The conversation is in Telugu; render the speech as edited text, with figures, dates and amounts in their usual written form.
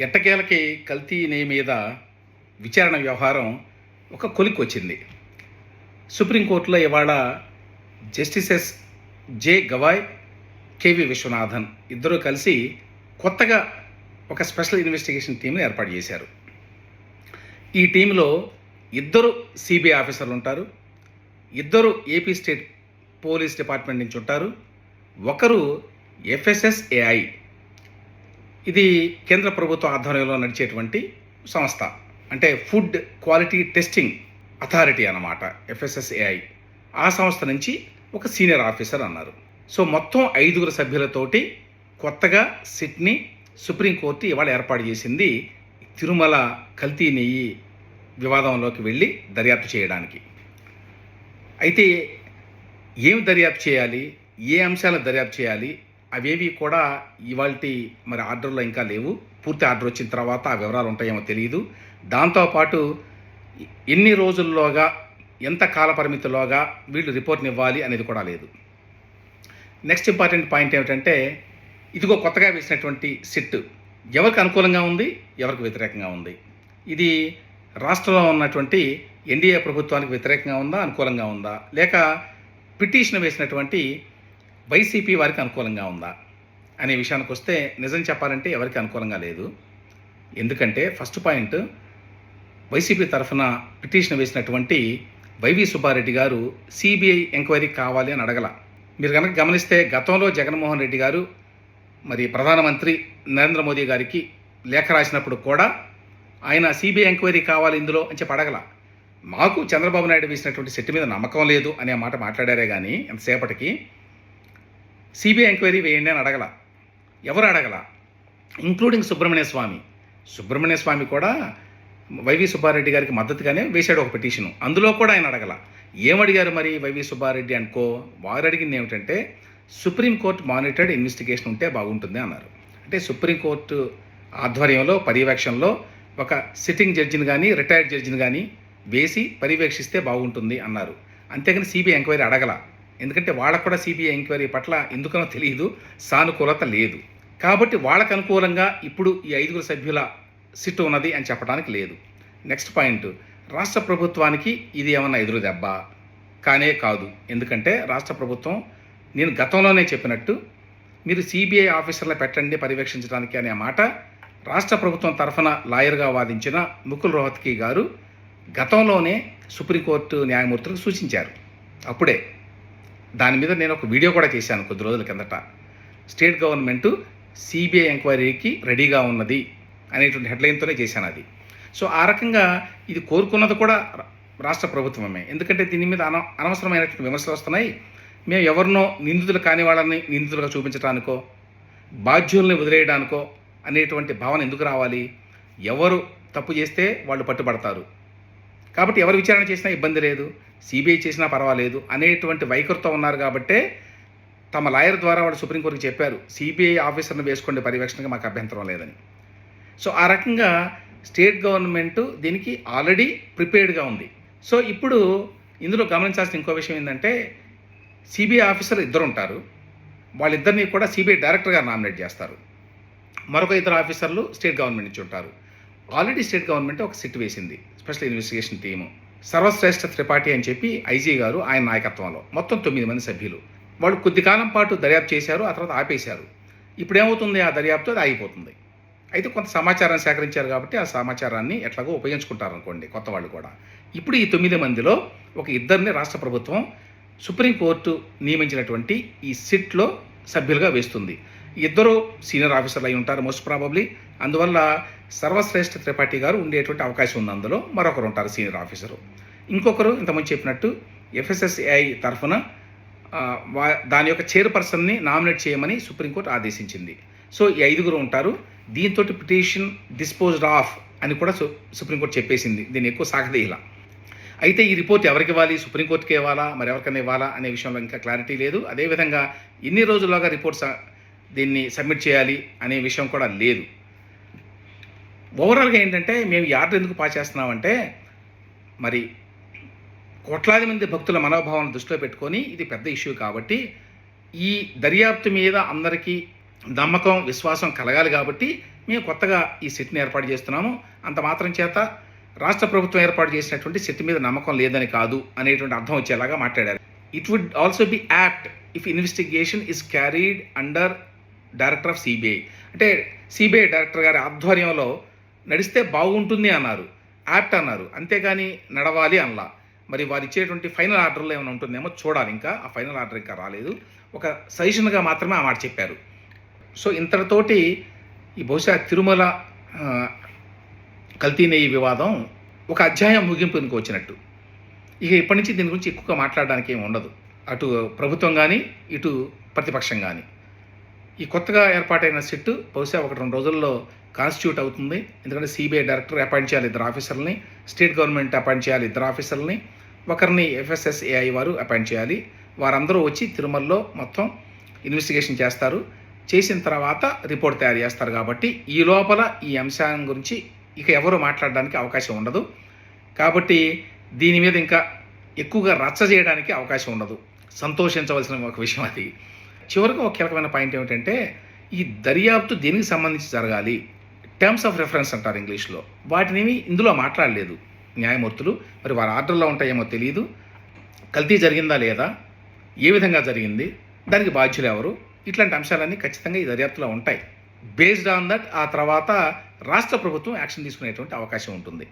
ఎట్టకేలకి కల్తీ నెయ్యి మీద విచారణ వ్యవహారం ఒక కొలిక్కి వచ్చింది. సుప్రీంకోర్టులో ఇవాళ జస్టిసెస్ జే గవాయ్, కేవి విశ్వనాథన్ ఇద్దరూ కలిసి కొత్తగా ఒక స్పెషల్ ఇన్వెస్టిగేషన్ టీంని ఏర్పాటు చేశారు. ఈ టీంలో ఇద్దరు సిబిఐ ఆఫీసర్లు ఉంటారు, ఇద్దరు ఏపీ స్టేట్ పోలీస్ డిపార్ట్మెంట్ నుంచి ఉంటారు, ఒకరు ఎఫ్ఎస్ఎస్ఏఐ, ఇది కేంద్ర ప్రభుత్వ ఆధ్వర్యంలో నడిచేటువంటి సంస్థ, అంటే ఫుడ్ క్వాలిటీ టెస్టింగ్ అథారిటీ అన్నమాట ఎఫ్ఎస్ఎస్ఏఐ. ఆ సంస్థ నుంచి ఒక సీనియర్ ఆఫీసర్ అన్నారు. సో మొత్తం 5 సభ్యులతోటి కొత్తగా సిట్ని సుప్రీంకోర్టు ఇవాళ ఏర్పాటు చేసింది తిరుమల కల్తీ నెయ్యి వివాదంలోకి వెళ్ళి దర్యాప్తు చేయడానికి. అయితే ఏం దర్యాప్తు చేయాలి, ఏ అంశాలను దర్యాప్తు చేయాలి, అవేవి కూడా ఇవాల్టి మరి ఆర్డర్లో ఇంకా లేవు. పూర్తి ఆర్డర్ వచ్చిన తర్వాత ఆ వివరాలు ఉంటాయేమో తెలియదు. దాంతోపాటు ఎన్ని రోజుల్లోగా, ఎంత కాల పరిమితిలోగా వీళ్ళు రిపోర్ట్ని ఇవ్వాలి అనేది కూడా లేదు. నెక్స్ట్ ఇంపార్టెంట్ పాయింట్ ఏమిటంటే, ఇదిగో కొత్తగా వేసినటువంటి సిట్ ఎవరికి అనుకూలంగా ఉంది, ఎవరికి వ్యతిరేకంగా ఉంది? ఇది రాష్ట్రంలో ఉన్నటువంటి ఎన్డీఏ ప్రభుత్వానికి వ్యతిరేకంగా ఉందా, అనుకూలంగా ఉందా, లేక పిటిషన్ వేసినటువంటి వైసీపీ వారికి అనుకూలంగా ఉందా అనే విషయానికి వస్తే నిజం చెప్పాలంటే ఎవరికి అనుకూలంగా లేదు. ఎందుకంటే ఫస్ట్ పాయింట్, వైసీపీ తరఫున పిటిషన్ వేసినటువంటి వైవి సుబ్బారెడ్డి గారు సిబిఐ ఎంక్వైరీ కావాలి అని అడగల. మీరు కనుక గమనిస్తే గతంలో జగన్మోహన్ రెడ్డి గారు మరి ప్రధానమంత్రి నరేంద్ర మోదీ గారికి లేఖ రాసినప్పుడు కూడా ఆయన సిబిఐ ఎంక్వైరీ కావాలి ఇందులో అని చెప్పి అడగల. మాకు చంద్రబాబు నాయుడు వేసినటువంటి సెట్ మీద నమ్మకం లేదు అనే మాట మాట్లాడారే కానీ ఎంతసేపటికి సిబిఐ ఎంక్వైరీ వేయండి అని అడగల. ఎవరు అడగల, ఇంక్లూడింగ్ సుబ్రహ్మణ్య స్వామి కూడా వైవి సుబ్బారెడ్డి గారికి మద్దతుగానే వేశాడు ఒక పిటిషను. అందులో కూడా ఆయన అడగల. ఏమడిగారు మరి వైవి సుబ్బారెడ్డి అనుకో? వారు అడిగింది ఏమిటంటే, సుప్రీంకోర్టు మానిటర్డ్ ఇన్వెస్టిగేషన్ ఉంటే బాగుంటుంది అన్నారు. అంటే సుప్రీంకోర్టు ఆధ్వర్యంలో పర్యవేక్షణలో ఒక సిట్టింగ్ జడ్జిని కానీ రిటైర్డ్ జడ్జిని కానీ వేసి పర్యవేక్షిస్తే బాగుంటుంది అన్నారు. అంతేగాని సిబిఐ ఎంక్వైరీ అడగల. ఎందుకంటే వాళ్ళకు కూడా సిబిఐ ఎంక్వైరీ పట్ల ఎందుకనో తెలియదు, సానుకూలత లేదు. కాబట్టి వాళ్ళకు అనుకూలంగా ఇప్పుడు ఈ 5 సభ్యుల సిట్ ఉన్నది అని చెప్పడానికి లేదు. నెక్స్ట్ పాయింట్, రాష్ట్ర ప్రభుత్వానికి ఇది ఏమన్నా ఎదురు దెబ్బ? కానే కాదు. ఎందుకంటే రాష్ట్ర ప్రభుత్వం, నేను గతంలోనే చెప్పినట్టు, మీరు సిబిఐ ఆఫీసర్లు పెట్టండి పర్యవేక్షించడానికి అనే మాట రాష్ట్ర ప్రభుత్వం తరఫున లాయర్గా వాదించిన ముకుల్ రోహత్కి గారు గతంలోనే సుప్రీంకోర్టు న్యాయమూర్తులకు సూచించారు. అప్పుడే దాని మీద నేను ఒక వీడియో కూడా చేశాను కొద్ది రోజుల కిందట. స్టేట్ గవర్నమెంటు సిబిఐ ఎంక్వైరీకి రెడీగా ఉన్నది అనేటువంటి హెడ్లైన్తోనే చేశాను అది. సో ఆ రకంగా ఇది కోరుకున్నది కూడా రాష్ట్ర ప్రభుత్వమే. ఎందుకంటే దీని మీద అనవసరమైనటువంటి విమర్శలు వస్తున్నాయి. మేము ఎవరినో నిందితులు కాని వాళ్ళని నిందితులుగా చూపించడానికో, బాధ్యుల్ని వదిలేయడానికో అనేటువంటి భావన ఎందుకు రావాలి? ఎవరు తప్పు చేస్తే వాళ్ళు పట్టుబడతారు. కాబట్టి ఎవరు విచారణ చేసినా ఇబ్బంది లేదు, సిబిఐ చేసినా పర్వాలేదు అనేటువంటి వైఖరితో ఉన్నారు. కాబట్టే తమ లాయర్ ద్వారా వాళ్ళు సుప్రీంకోర్టుకి చెప్పారు, సిబిఐ ఆఫీసర్ని వేసుకోండి పర్యవేక్షణగా, మాకు అభ్యంతరం లేదని. సో ఆ రకంగా స్టేట్ గవర్నమెంట్ దీనికి ఆల్రెడీ ప్రిపేర్డ్గా ఉంది. సో ఇప్పుడు ఇందులో గమనించాల్సిన ఇంకో విషయం ఏంటంటే, సిబిఐ ఆఫీసర్ ఇద్దరు ఉంటారు. వాళ్ళిద్దరినీ కూడా సిబిఐ డైరెక్టర్గా నామినేట్ చేస్తారు. మరొక 2 ఆఫీసర్లు స్టేట్ గవర్నమెంట్ నుంచి ఉంటారు. ఆల్రెడీ స్టేట్ గవర్నమెంట్ ఒక సిట్ వేసింది, special investigation team. Sarvashreshtha Tripathi అని చెప్పి ఐజీ గారు, ఆయన నాయకత్వంలో మొత్తం 9 మంది సభ్యులు. వాళ్ళు కొద్ది కాలం పాటు దర్యాప్తు చేశారు, ఆ తర్వాత ఆపేశారు. ఇప్పుడు ఏమవుతుంది, ఆ దర్యాప్తు అది ఆగిపోతుంది. అయితే కొంత సమాచారాన్ని సేకరించారు కాబట్టి ఆ సమాచారాన్ని ఎట్లాగో ఉపయోగించుకుంటారు అనుకోండి కొత్త వాళ్ళు కూడా. ఇప్పుడు ఈ 9 మందిలో ఒక 2 రాష్ట్ర ప్రభుత్వం సుప్రీంకోర్టు నియమించినటువంటి ఈ సిట్లో సభ్యులుగా వేస్తుంది. ఇద్దరు సీనియర్ ఆఫీసర్లు అయి ఉంటారు మోస్ట్ ప్రాబబ్లీ. అందువల్ల సర్వశ్రేష్ఠ త్రిపాఠి గారు ఉండేటువంటి అవకాశం ఉంది. అందులో మరొకరు ఉంటారు సీనియర్ ఆఫీసరు. ఇంకొకరు ఇంతకుముందు చెప్పినట్టు ఎఫ్ఎస్ఎస్ఏఐ తరఫున దాని యొక్క చైర్పర్సన్ని నామినేట్ చేయమని సుప్రీంకోర్టు ఆదేశించింది. సో ఈ 5 ఉంటారు. దీంతో పిటిషన్ డిస్పోజ్డ్ ఆఫ్ అని కూడా సుప్రీంకోర్టు చెప్పేసింది. దీన్ని ఎక్కువ సాగదీయాల. అయితే ఈ రిపోర్ట్ ఎవరికి ఇవ్వాలి, సుప్రీంకోర్టుకి ఇవ్వాలా, మరి ఎవరికైనా ఇవ్వాలా అనే విషయంలో ఇంకా క్లారిటీ లేదు. అదేవిధంగా ఎన్ని రోజుల్లోగా రిపోర్ట్స్ దీన్ని సబ్మిట్ చేయాలి అనే విషయం కూడా లేదు. ఓవరాల్గా ఏంటంటే, మేము ఈ ఆర్డర్ ఎందుకు పాస్ చేస్తున్నామంటే, మరి కోట్లాది మంది భక్తుల మనోభావాలను దృష్టిలో పెట్టుకొని ఇది పెద్ద ఇష్యూ కాబట్టి ఈ దర్యాప్తు మీద అందరికీ నమ్మకం విశ్వాసం కలగాలి కాబట్టి మేము కొత్తగా ఈ సిట్ని ఏర్పాటు చేస్తున్నాము. అంత మాత్రం చేత రాష్ట్ర ప్రభుత్వం ఏర్పాటు చేసినటువంటి సిట్ మీద నమ్మకం లేదని కాదు అనేటువంటి అర్థం వచ్చేలాగా మాట్లాడారు. It would also be apt if investigation is carried under director of CBI. అంటే సిబిఐ డైరెక్టర్ గారి ఆధ్వర్యంలో నడిస్తే బాగుంటుంది అన్నారు, యాప్ట్ అన్నారు, అంతేగాని నడవాలి అనలా. మరి వారు ఇచ్చేటువంటి ఫైనల్ ఆర్డర్లో ఏమైనా ఉంటుందేమో చూడాలి. ఇంకా ఆ ఫైనల్ ఆర్డర్ ఇంకా రాలేదు. ఒక సజెషన్గా మాత్రమే ఆ మాట చెప్పారు. సో ఇంతటితోటి ఈ బహుశా తిరుమల కల్తీ నెయ్యి వివాదం ఒక అధ్యాయం ముగింపునికి వచ్చినట్టు. ఇక ఇప్పటి నుంచి దీని గురించి ఎక్కువగా మాట్లాడడానికి ఏమి ఉండదు, అటు ప్రభుత్వం కానీ ఇటు ప్రతిపక్షం కానీ. ఈ కొత్తగా ఏర్పాటైన సిట్ బహుశా 1-2 రోజుల్లో కాన్స్టిట్యూట్ అవుతుంది. ఎందుకంటే సిబిఐ డైరెక్టర్ అపాయింట్ చేయాలి 2 ఆఫీసర్లని, స్టేట్ గవర్నమెంట్ అపాయింట్ చేయాలి 2 ఆఫీసర్లని, ఒకరిని ఎఫ్ఎస్ఎస్ఏఐ వారు అపాయింట్ చేయాలి. వారందరూ వచ్చి తిరుమలలో మొత్తం ఇన్వెస్టిగేషన్ చేస్తారు. చేసిన తర్వాత రిపోర్ట్ తయారు చేస్తారు. కాబట్టి ఈ లోపల ఈ అంశం గురించి ఇక ఎవరు మాట్లాడడానికి అవకాశం ఉండదు. కాబట్టి దీని మీద ఇంకా ఎక్కువగా రచ్చ చేయడానికి అవకాశం ఉండదు. సంతోషించవలసిన ఒక విషయం అది. చివరికి ఒక కీలకమైన పాయింట్ ఏమిటంటే, ఈ దర్యాప్తు దేనికి సంబంధించి జరగాలి, టర్మ్స్ ఆఫ్ రెఫరెన్స్ అంటారు ఇంగ్లీష్లో, వాటినేమి ఇందులో మాట్లాడలేదు న్యాయమూర్తులు. మరి వారి ఆర్డర్లో ఉంటాయేమో తెలియదు. కల్తీ జరిగిందా లేదా, ఏ విధంగా జరిగింది, దానికి బాధ్యులు ఎవరు, ఇట్లాంటి అంశాలన్నీ ఖచ్చితంగా ఈ దర్యాప్తులో ఉంటాయి. బేస్డ్ ఆన్ దట్ ఆ తర్వాత రాష్ట్ర ప్రభుత్వం యాక్షన్ తీసుకునేటువంటి అవకాశం ఉంటుంది.